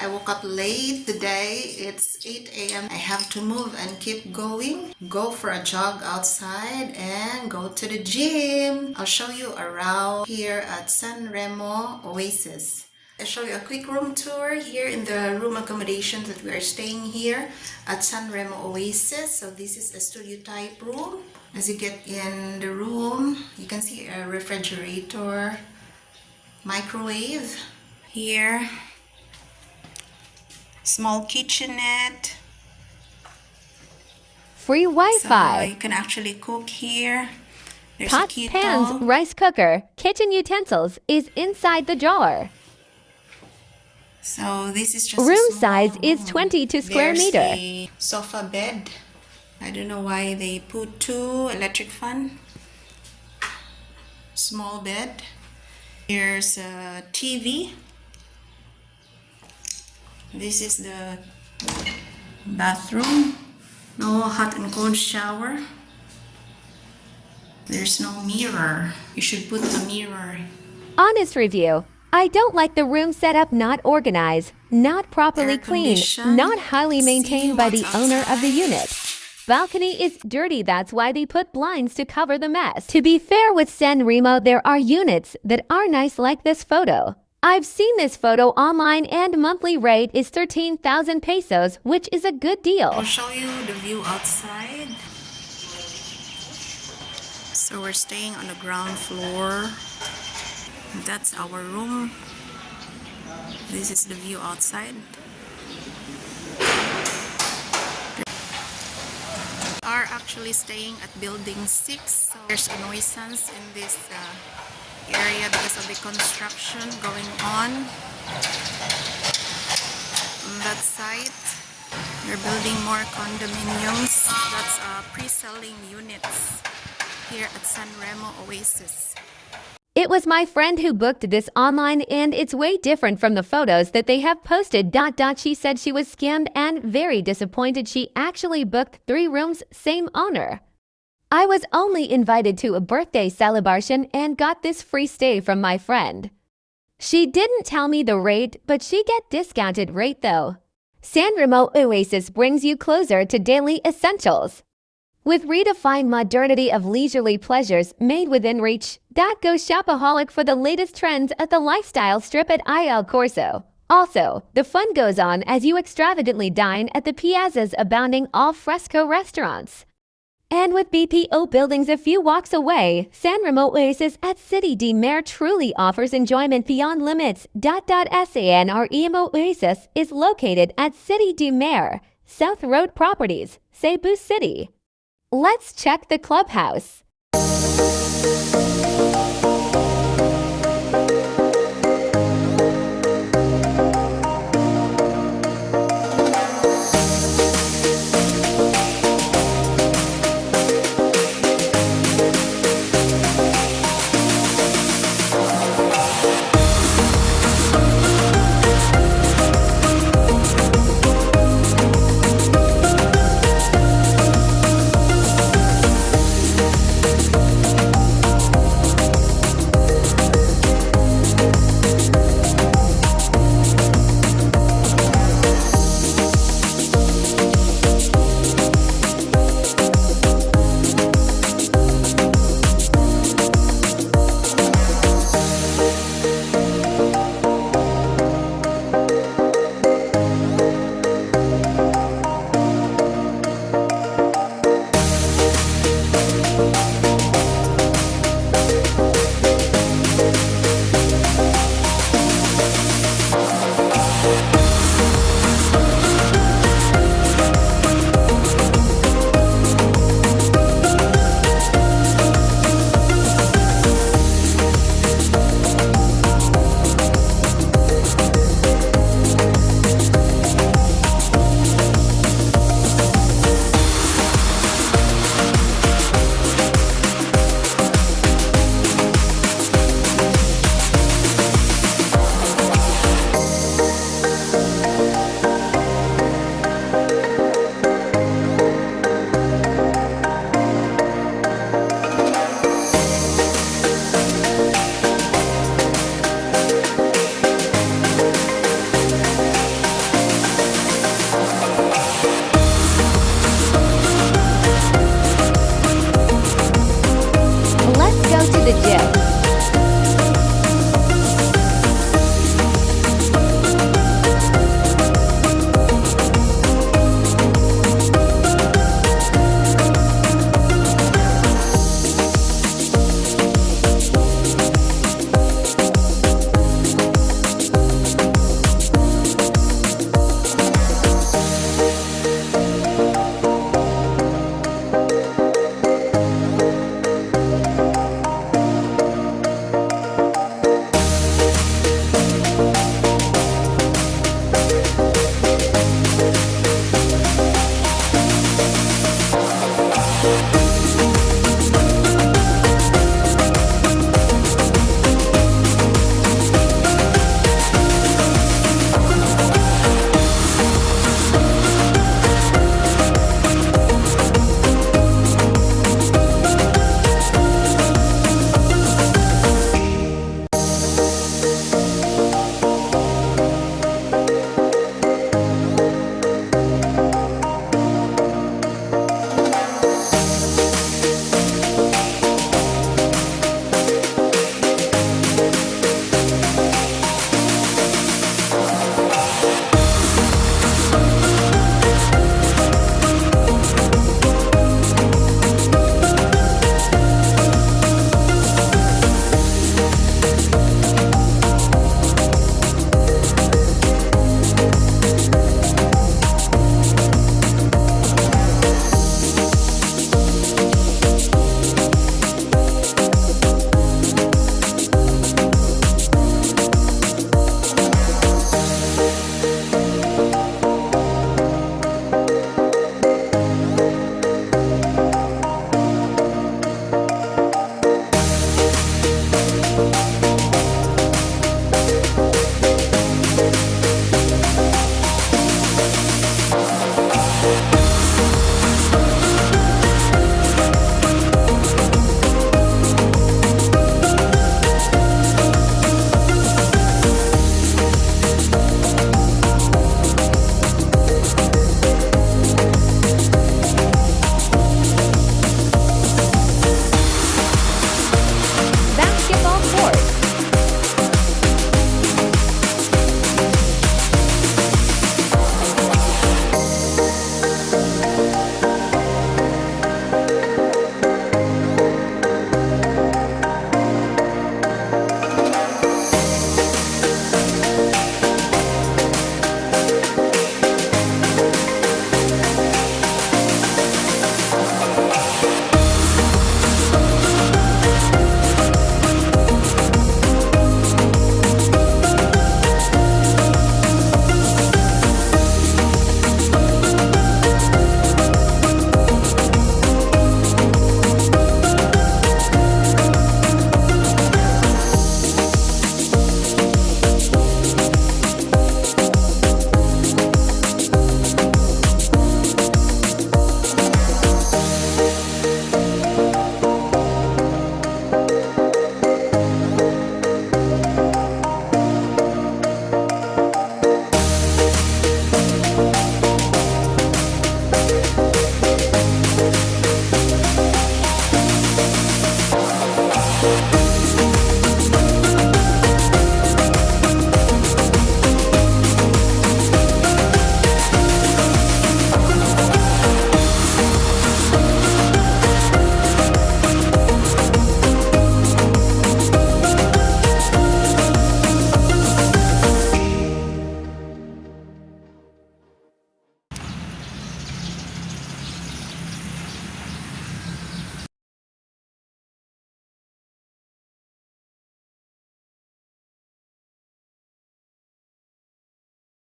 I woke up late today. It's 8 a.m. I have to move and keep going. Go for a jog outside and go to the gym. I'll show you around here at San Remo Oasis. I'll show you a quick room tour here in the room accommodations that we are staying here at San Remo Oasis. So this is a studio type room. As you get in the room, you can see a refrigerator, microwave here, small kitchenette, free Wi-Fi, so you can actually cook here. There's pots, a kettle. pans, rice cooker, kitchen utensils is inside the drawer. So this is just Room a small size is room. 22 square There's meter. a sofa bed. I don't know why they put two electric fan. Small bed. Here's a TV. This is the bathroom. No hot and cold shower. There's no mirror. You should put a mirror. Honest review. I don't like the room setup, not organized, not properly cleaned, Air-conditioned. not highly maintained by the what's owner of the outside. unit. Balcony is dirty, that's why they put blinds to cover the mess. To be fair with San Remo, there are units that are nice like this photo. I've seen this photo online and monthly rate is 13,000 pesos, which is a good deal. I'll show you the view outside. So we're staying on the ground floor. That's our room. This is the view outside. We are actually staying at building 6. So there's a nuisance in this area because of the construction going on that site. They're building more condominiums. That's pre-selling units here at San Remo Oasis. It was my friend who booked this online and it's way different from the photos that they have posted. She said she was scammed and very disappointed she actually booked 3 rooms, same owner. I was only invited to a birthday celebration and got this free stay from my friend. She didn't tell me the rate, but she get discounted rate though. San Remo Oasis brings you closer to daily essentials. With redefined modernity of leisurely pleasures made within reach, go shopaholic for the latest trends at the lifestyle strip at Il Corso. Also, the fun goes on as you extravagantly dine at the piazza's abounding al-fresco restaurants. And with BPO buildings a few walks away, San Remo Oasis at City di Mare truly offers enjoyment beyond limits. Sanremo Oasis is located at City di Mare, South Road Properties, Cebu City. Let's check the Clubhouse.